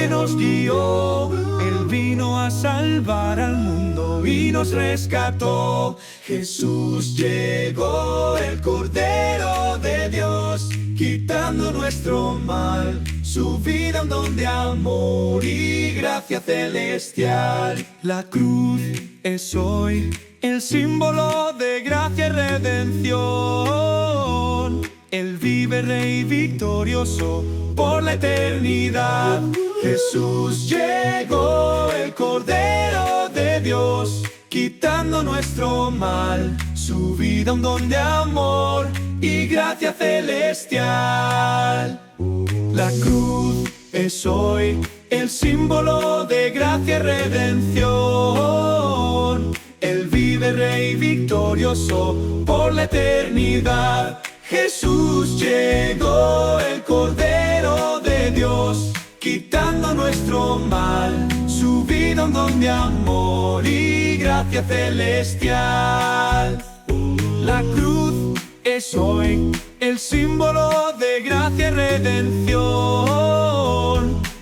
nos guió. Él vino a salvar al mundo y nos rescató. Jesús llegó, el Cordero de Dios, quitando nuestro mal, su vida un don de amor y gracia celestial. La cruz es hoy el símbolo de gracia y redención. Él vive rey victorioso por la eternidad. Jesús llegó, el Cordero de Dios, quitando nuestro mal, su vida un don de amor y gracia celestial. La cruz es hoy el símbolo de gracia y redención. Él vive rey victorioso por la eternidad. Jesús llegó, el Cordero de Dios, quitando nuestro mal, su vida un don de amor y gracia celestial. La cruz es hoy el símbolo de gracia y redención.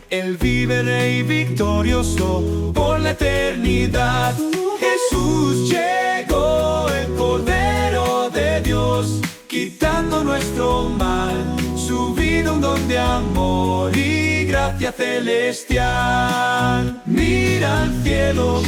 Él vive rey victorioso por la eternidad. Jesús llegó, el Cordero de Dios, quitando nuestro mal, su vida un don de amor y gracia celestial. Mira al cielo,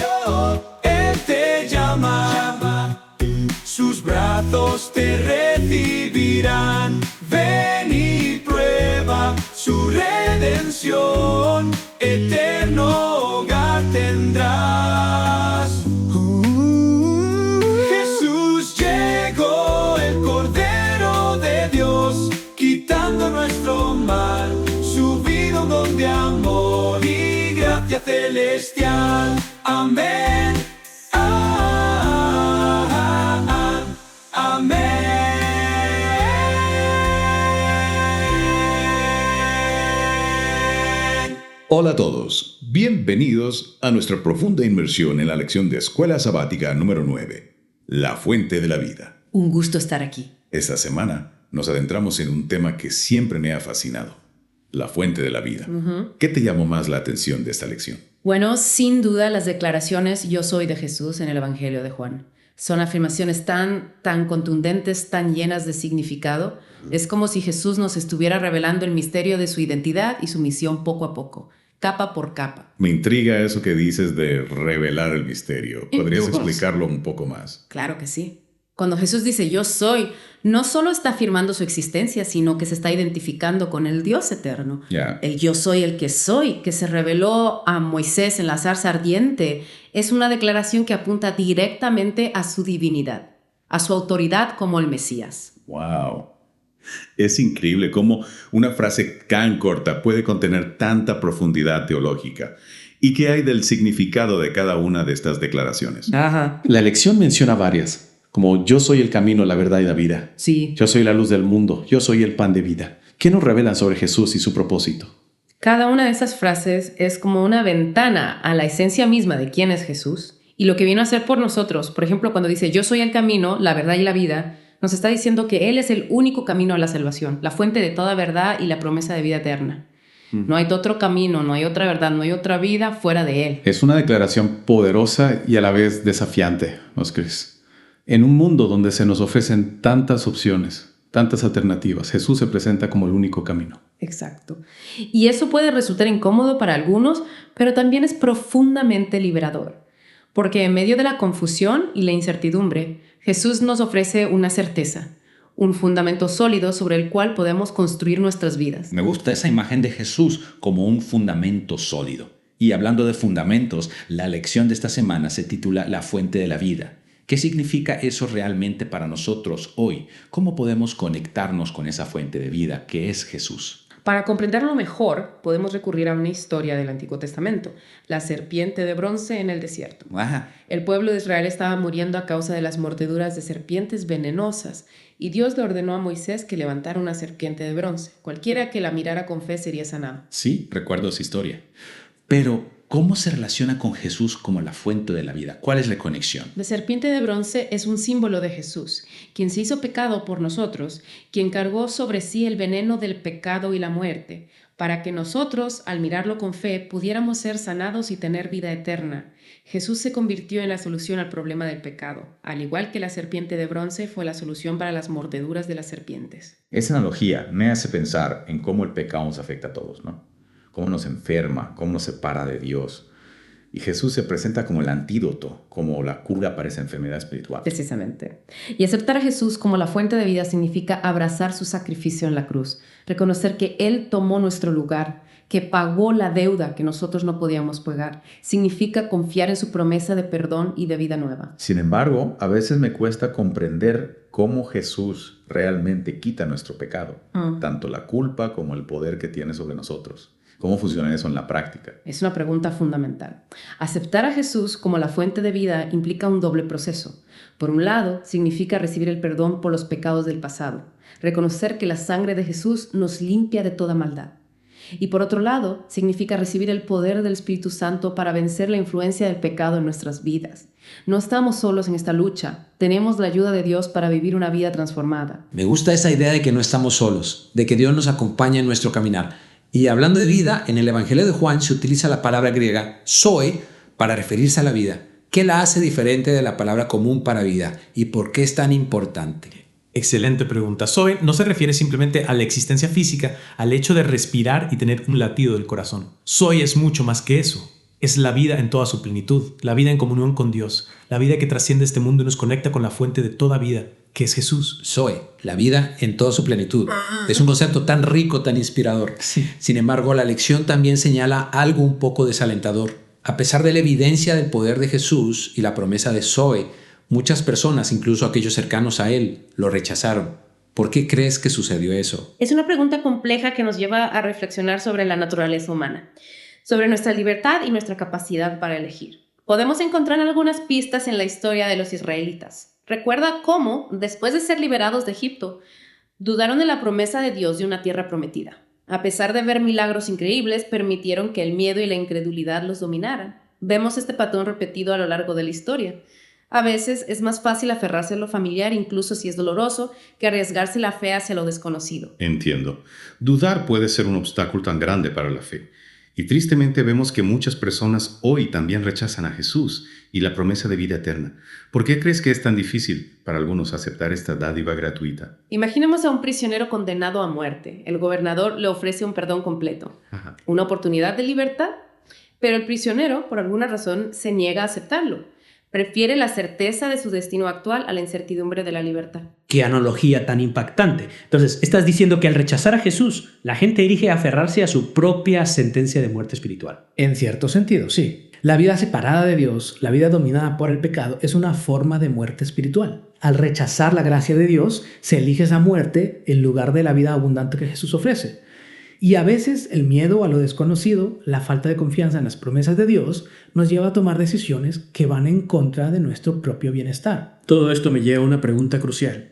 Él te llama, sus brazos te recibirán. Ven y prueba su redención, eterno hogar tendrás. Jesús llegó, el Cordero de Dios, quitando nuestro mal, su vida un don de amor y gracia celestial. Amén. Hola a todos, bienvenidos a nuestra profunda inmersión en la lección de Escuela Sabática número 9, La Fuente de la Vida. Un gusto estar aquí. Esta semana nos adentramos en un tema que siempre me ha fascinado, la fuente de la vida. ¿Qué te llamó más la atención de esta lección? Bueno, sin duda las declaraciones "Yo soy de Jesús" en el Evangelio de Juan. Son afirmaciones tan contundentes, tan llenas de significado. Es como si Jesús nos estuviera revelando el misterio de su identidad y su misión poco a poco, capa por capa. Me intriga eso que dices de revelar el misterio. ¿Podrías explicarlo un poco más? Claro que sí. Cuando Jesús dice "yo soy", no solo está afirmando su existencia, sino que se está identificando con el Dios eterno. El "yo soy el que soy", que se reveló a Moisés en la zarza ardiente, es una declaración que apunta directamente a su divinidad, a su autoridad como el Mesías. ¡Wow! Es increíble cómo una frase tan corta puede contener tanta profundidad teológica. ¿Y qué hay del significado de cada una de estas declaraciones? La lección menciona varias, como "yo soy el camino, la verdad y la vida". Sí. "Yo soy la luz del mundo", "yo soy el pan de vida". ¿Qué nos revelan sobre Jesús y su propósito? Cada una de esas frases es como una ventana a la esencia misma de quién es Jesús y lo que vino a hacer por nosotros. Por ejemplo, cuando dice "yo soy el camino, la verdad y la vida", nos está diciendo que Él es el único camino a la salvación, la fuente de toda verdad y la promesa de vida eterna. No hay otro camino, no hay otra verdad, no hay otra vida fuera de Él. Es una declaración poderosa y a la vez desafiante, ¿no crees? En un mundo donde se nos ofrecen tantas opciones, tantas alternativas, Jesús se presenta como el único camino. Exacto. Y eso puede resultar incómodo para algunos, pero también es profundamente liberador. Porque en medio de la confusión y la incertidumbre, Jesús nos ofrece una certeza, un fundamento sólido sobre el cual podemos construir nuestras vidas. Me gusta esa imagen de Jesús como un fundamento sólido. Y hablando de fundamentos, la lección de esta semana se titula La Fuente de la Vida. ¿Qué significa eso realmente para nosotros hoy? ¿Cómo podemos conectarnos con esa fuente de vida que es Jesús? Para comprenderlo mejor, podemos recurrir a una historia del Antiguo Testamento, la serpiente de bronce en el desierto. El pueblo de Israel estaba muriendo a causa de las mordeduras de serpientes venenosas, y Dios le ordenó a Moisés que levantara una serpiente de bronce. Cualquiera que la mirara con fe sería sanado. Sí, recuerdo esa historia. Pero, ¿cómo se relaciona con Jesús como la fuente de la vida? ¿Cuál es la conexión? La serpiente de bronce es un símbolo de Jesús, quien se hizo pecado por nosotros, quien cargó sobre sí el veneno del pecado y la muerte, para que nosotros, al mirarlo con fe, pudiéramos ser sanados y tener vida eterna. Jesús se convirtió en la solución al problema del pecado, al igual que la serpiente de bronce fue la solución para las mordeduras de las serpientes. Esa analogía me hace pensar en cómo el pecado nos afecta a todos, ¿no? Cómo nos enferma, cómo nos separa de Dios. Y Jesús se presenta como el antídoto, como la cura para esa enfermedad espiritual. Precisamente. Y aceptar a Jesús como la fuente de vida significa abrazar su sacrificio en la cruz, reconocer que Él tomó nuestro lugar, que pagó la deuda que nosotros no podíamos pagar. Significa confiar en su promesa de perdón y de vida nueva. Sin embargo, a veces me cuesta comprender cómo Jesús realmente quita nuestro pecado, tanto la culpa como el poder que tiene sobre nosotros. ¿Cómo funciona eso en la práctica? Es una pregunta fundamental. Aceptar a Jesús como la fuente de vida implica un doble proceso. Por un lado, significa recibir el perdón por los pecados del pasado, reconocer que la sangre de Jesús nos limpia de toda maldad. Y por otro lado, significa recibir el poder del Espíritu Santo para vencer la influencia del pecado en nuestras vidas. No estamos solos en esta lucha. Tenemos la ayuda de Dios para vivir una vida transformada. Me gusta esa idea de que no estamos solos, de que Dios nos acompaña en nuestro caminar. Y hablando de vida, en el Evangelio de Juan se utiliza la palabra griega zoe para referirse a la vida. ¿Qué la hace diferente de la palabra común para vida? ¿Y por qué es tan importante? Excelente pregunta. Zoe no se refiere simplemente a la existencia física, al hecho de respirar y tener un latido del corazón. Zoe es mucho más que eso. Es la vida en toda su plenitud, la vida en comunión con Dios, la vida que trasciende este mundo y nos conecta con la fuente de toda vida, que es Jesús. Zoe, la vida en toda su plenitud. Es un concepto tan rico, tan inspirador. Sí. Sin embargo, la lección también señala algo un poco desalentador. A pesar de la evidencia del poder de Jesús y la promesa de Zoe, muchas personas, incluso aquellos cercanos a él, lo rechazaron. ¿Por qué crees que sucedió eso? Es una pregunta compleja que nos lleva a reflexionar sobre la naturaleza humana, sobre nuestra libertad y nuestra capacidad para elegir. Podemos encontrar algunas pistas en la historia de los israelitas. Recuerda cómo, después de ser liberados de Egipto, dudaron de la promesa de Dios de una tierra prometida. A pesar de ver milagros increíbles, permitieron que el miedo y la incredulidad los dominaran. Vemos este patrón repetido a lo largo de la historia. A veces es más fácil aferrarse a lo familiar, incluso si es doloroso, que arriesgarse la fe hacia lo desconocido. Entiendo. Dudar puede ser un obstáculo tan grande para la fe. Y tristemente vemos que muchas personas hoy también rechazan a Jesús y la promesa de vida eterna. ¿Por qué crees que es tan difícil para algunos aceptar esta dádiva gratuita? Imaginemos a un prisionero condenado a muerte. El gobernador le ofrece un perdón completo, una oportunidad de libertad, pero el prisionero, por alguna razón, se niega a aceptarlo. Prefiere la certeza de su destino actual a la incertidumbre de la libertad. ¡Qué analogía tan impactante! Entonces, estás diciendo que al rechazar a Jesús, la gente elige aferrarse a su propia sentencia de muerte espiritual. En cierto sentido, sí. La vida separada de Dios, la vida dominada por el pecado, es una forma de muerte espiritual. Al rechazar la gracia de Dios, se elige esa muerte en lugar de la vida abundante que Jesús ofrece. Y a veces el miedo a lo desconocido, la falta de confianza en las promesas de Dios, nos lleva a tomar decisiones que van en contra de nuestro propio bienestar. Todo esto me lleva a una pregunta crucial.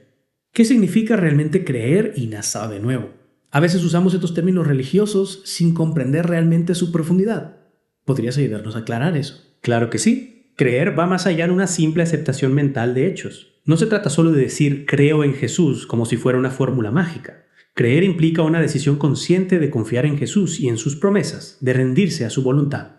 ¿Qué significa realmente creer y nacer de nuevo? A veces usamos estos términos religiosos sin comprender realmente su profundidad. ¿Podrías ayudarnos a aclarar eso? Claro que sí. Creer va más allá de una simple aceptación mental de hechos. No se trata solo de decir creo en Jesús como si fuera una fórmula mágica. Creer implica una decisión consciente de confiar en Jesús y en sus promesas, de rendirse a su voluntad.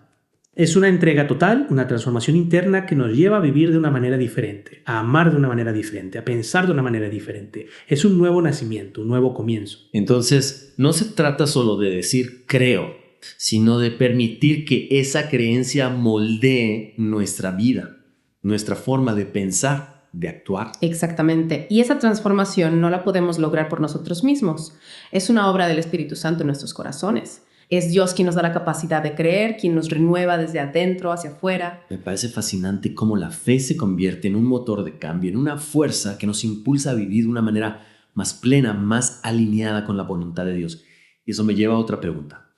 Es una entrega total, una transformación interna que nos lleva a vivir de una manera diferente, a amar de una manera diferente, a pensar de una manera diferente. Es un nuevo nacimiento, un nuevo comienzo. Entonces, no se trata solo de decir creo, sino de permitir que esa creencia moldee nuestra vida, nuestra forma de pensar, de actuar. Exactamente. Y esa transformación no la podemos lograr por nosotros mismos. Es una obra del Espíritu Santo en nuestros corazones. Es Dios quien nos da la capacidad de creer, quien nos renueva desde adentro hacia afuera. Me parece fascinante cómo la fe se convierte en un motor de cambio, en una fuerza que nos impulsa a vivir de una manera más plena, más alineada con la voluntad de Dios. Y eso me lleva a otra pregunta.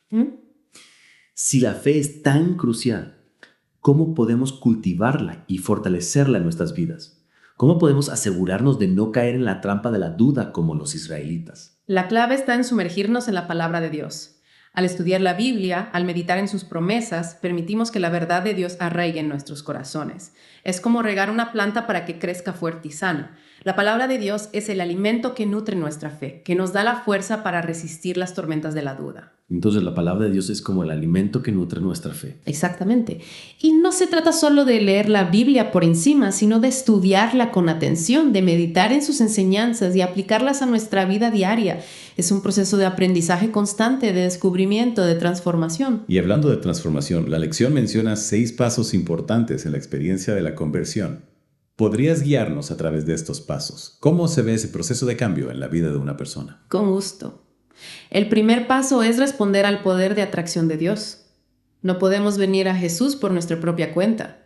Si la fe es tan crucial, ¿cómo podemos cultivarla y fortalecerla en nuestras vidas? ¿Cómo podemos asegurarnos de no caer en la trampa de la duda como los israelitas? La clave está en sumergirnos en la palabra de Dios. Al estudiar la Biblia, al meditar en sus promesas, permitimos que la verdad de Dios arraigue en nuestros corazones. Es como regar una planta para que crezca fuerte y sana. La palabra de Dios es el alimento que nutre nuestra fe, que nos da la fuerza para resistir las tormentas de la duda. Entonces la palabra de Dios es como el alimento que nutre nuestra fe. Exactamente. Y no se trata solo de leer la Biblia por encima, sino de estudiarla con atención, de meditar en sus enseñanzas y aplicarlas a nuestra vida diaria. Es un proceso de aprendizaje constante, de descubrimiento, de transformación. Y hablando de transformación, la lección menciona 6 pasos importantes en la experiencia de la conversión. ¿Podrías guiarnos a través de estos pasos? ¿Cómo se ve ese proceso de cambio en la vida de una persona? Con gusto. El primer paso es responder al poder de atracción de Dios. No podemos venir a Jesús por nuestra propia cuenta.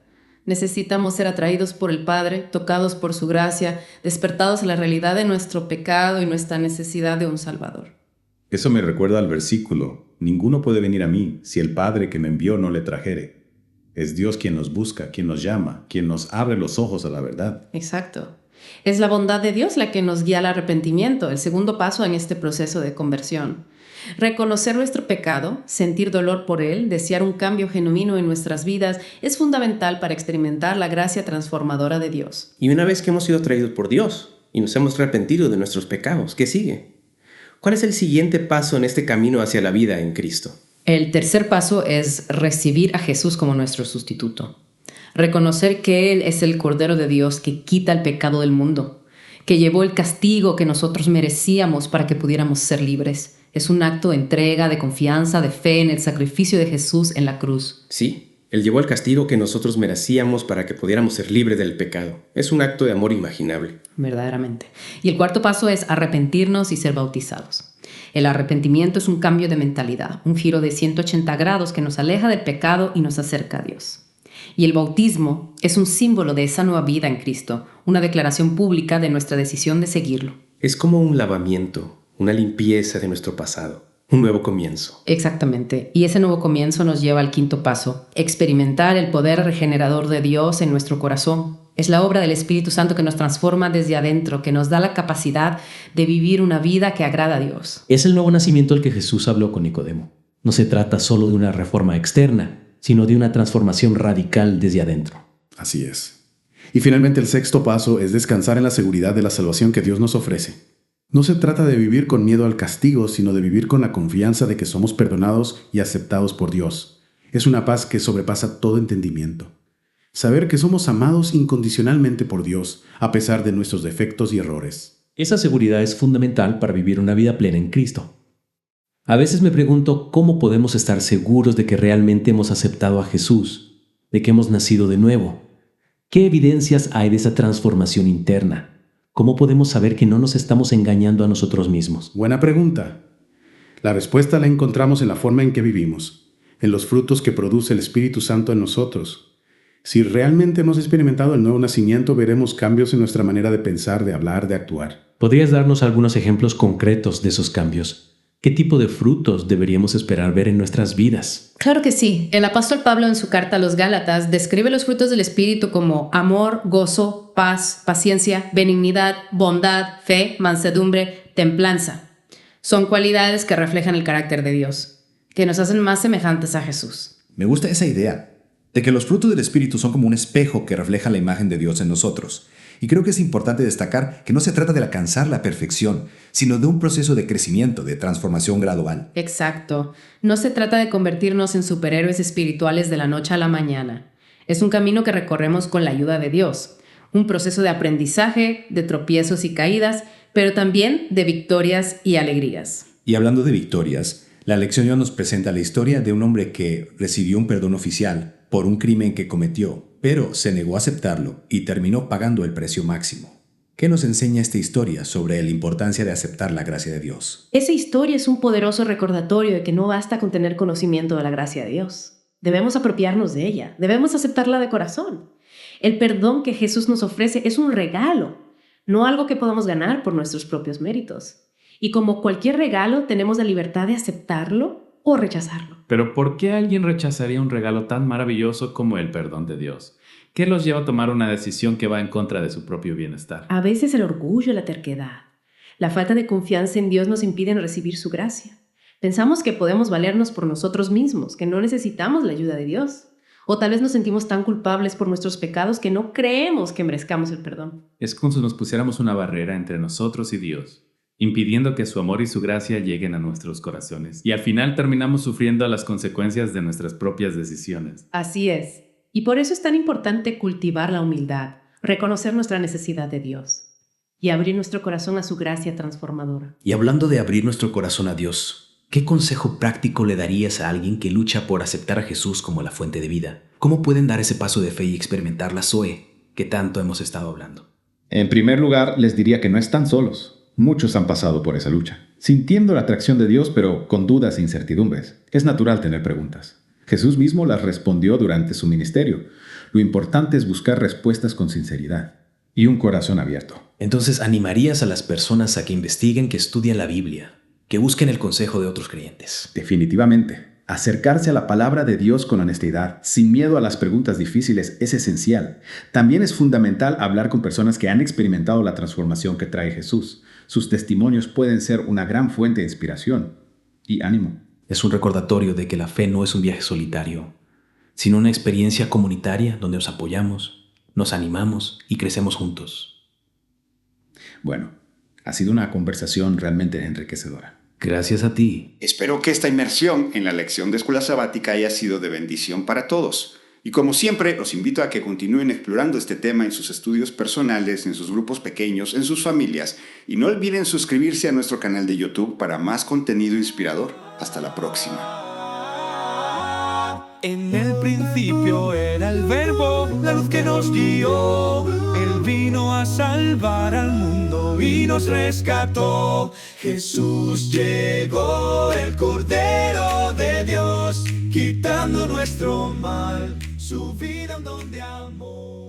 Necesitamos ser atraídos por el Padre, tocados por su gracia, despertados a la realidad de nuestro pecado y nuestra necesidad de un Salvador. Eso me recuerda al versículo: ninguno puede venir a mí si el Padre que me envió no le trajere. Es Dios quien nos busca, quien nos llama, quien nos abre los ojos a la verdad. Exacto. Es la bondad de Dios la que nos guía al arrepentimiento, el segundo paso en este proceso de conversión. Reconocer nuestro pecado, sentir dolor por él, desear un cambio genuino en nuestras vidas es fundamental para experimentar la gracia transformadora de Dios. Y una vez que hemos sido atraídos por Dios y nos hemos arrepentido de nuestros pecados, ¿qué sigue? ¿Cuál es el siguiente paso en este camino hacia la vida en Cristo? El tercer paso es recibir a Jesús como nuestro sustituto. Reconocer que Él es el Cordero de Dios que quita el pecado del mundo, que llevó el castigo que nosotros merecíamos para que pudiéramos ser libres. Es un acto de entrega, de confianza, de fe en el sacrificio de Jesús en la cruz. Sí, Él llevó el castigo que nosotros merecíamos para que pudiéramos ser libres del pecado. Es un acto de amor imaginable. Verdaderamente. Y el cuarto paso es arrepentirnos y ser bautizados. El arrepentimiento es un cambio de mentalidad, un giro de 180 grados que nos aleja del pecado y nos acerca a Dios. Y el bautismo es un símbolo de esa nueva vida en Cristo, una declaración pública de nuestra decisión de seguirlo. Es como un lavamiento, una limpieza de nuestro pasado, un nuevo comienzo. Exactamente. Y ese nuevo comienzo nos lleva al quinto paso, experimentar el poder regenerador de Dios en nuestro corazón. Es la obra del Espíritu Santo que nos transforma desde adentro, que nos da la capacidad de vivir una vida que agrada a Dios. Es el nuevo nacimiento del que Jesús habló con Nicodemo. No se trata solo de una reforma externa, sino de una transformación radical desde adentro. Así es. Y finalmente el sexto paso es descansar en la seguridad de la salvación que Dios nos ofrece. No se trata de vivir con miedo al castigo, sino de vivir con la confianza de que somos perdonados y aceptados por Dios. Es una paz que sobrepasa todo entendimiento. Saber que somos amados incondicionalmente por Dios, a pesar de nuestros defectos y errores. Esa seguridad es fundamental para vivir una vida plena en Cristo. A veces me pregunto cómo podemos estar seguros de que realmente hemos aceptado a Jesús, de que hemos nacido de nuevo. ¿Qué evidencias hay de esa transformación interna? ¿Cómo podemos saber que no nos estamos engañando a nosotros mismos? Buena pregunta. La respuesta la encontramos en la forma en que vivimos, en los frutos que produce el Espíritu Santo en nosotros. Si realmente hemos experimentado el nuevo nacimiento, veremos cambios en nuestra manera de pensar, de hablar, de actuar. ¿Podrías darnos algunos ejemplos concretos de esos cambios? ¿Qué tipo de frutos deberíamos esperar ver en nuestras vidas? Claro que sí. El apóstol Pablo en su carta a los Gálatas describe los frutos del Espíritu como amor, gozo, paz, paciencia, benignidad, bondad, fe, mansedumbre, templanza. Son cualidades que reflejan el carácter de Dios, que nos hacen más semejantes a Jesús. Me gusta esa idea de que los frutos del Espíritu son como un espejo que refleja la imagen de Dios en nosotros. Y creo que es importante destacar que no se trata de alcanzar la perfección, sino de un proceso de crecimiento, de transformación gradual. Exacto. No se trata de convertirnos en superhéroes espirituales de la noche a la mañana. Es un camino que recorremos con la ayuda de Dios. Un proceso de aprendizaje, de tropiezos y caídas, pero también de victorias y alegrías. Y hablando de victorias, la lección ya nos presenta la historia de un hombre que recibió un perdón oficial por un crimen que cometió, pero se negó a aceptarlo y terminó pagando el precio máximo. ¿Qué nos enseña esta historia sobre la importancia de aceptar la gracia de Dios? Esa historia es un poderoso recordatorio de que no basta con tener conocimiento de la gracia de Dios. Debemos apropiarnos de ella, debemos aceptarla de corazón. El perdón que Jesús nos ofrece es un regalo, no algo que podamos ganar por nuestros propios méritos. Y como cualquier regalo, tenemos la libertad de aceptarlo o rechazarlo. Pero ¿por qué alguien rechazaría un regalo tan maravilloso como el perdón de Dios? ¿Qué los lleva a tomar una decisión que va en contra de su propio bienestar? A veces el orgullo, la terquedad, la falta de confianza en Dios nos impiden recibir su gracia. Pensamos que podemos valernos por nosotros mismos, que no necesitamos la ayuda de Dios. O tal vez nos sentimos tan culpables por nuestros pecados que no creemos que merezcamos el perdón. Es como si nos pusiéramos una barrera entre nosotros y Dios. impidiendo que su amor y su gracia lleguen a nuestros corazones. Y al final terminamos sufriendo las consecuencias de nuestras propias decisiones. Así es. Y por eso es tan importante cultivar la humildad, reconocer nuestra necesidad de Dios y abrir nuestro corazón a su gracia transformadora. Y hablando de abrir nuestro corazón a Dios, ¿qué consejo práctico le darías a alguien que lucha por aceptar a Jesús como la fuente de vida? ¿Cómo pueden dar ese paso de fe y experimentar la Zoe que tanto hemos estado hablando? En primer lugar, les diría que no están solos. Muchos han pasado por esa lucha, sintiendo la atracción de Dios, pero con dudas e incertidumbres. Es natural tener preguntas. Jesús mismo las respondió durante su ministerio. Lo importante es buscar respuestas con sinceridad y un corazón abierto. Entonces, ¿animarías a las personas a que investiguen, que estudien la Biblia, que busquen el consejo de otros creyentes? Definitivamente. Acercarse a la palabra de Dios con honestidad, sin miedo a las preguntas difíciles, es esencial. También es fundamental hablar con personas que han experimentado la transformación que trae Jesús. Sus testimonios pueden ser una gran fuente de inspiración y ánimo. Es un recordatorio de que la fe no es un viaje solitario, sino una experiencia comunitaria donde nos apoyamos, nos animamos y crecemos juntos. Bueno, ha sido una conversación realmente enriquecedora. Gracias a ti. Espero que esta inmersión en la lección de escuela sabática haya sido de bendición para todos. Y como siempre, los invito a que continúen explorando este tema en sus estudios personales, en sus grupos pequeños, en sus familias. Y no olviden suscribirse a nuestro canal de YouTube para más contenido inspirador. Hasta la próxima. En el principio era el Verbo, la luz que nos guió. Él vino a salvar al mundo y nos rescató. Jesús llegó, el Cordero de Dios, quitando nuestro mal, su vida un don de amor.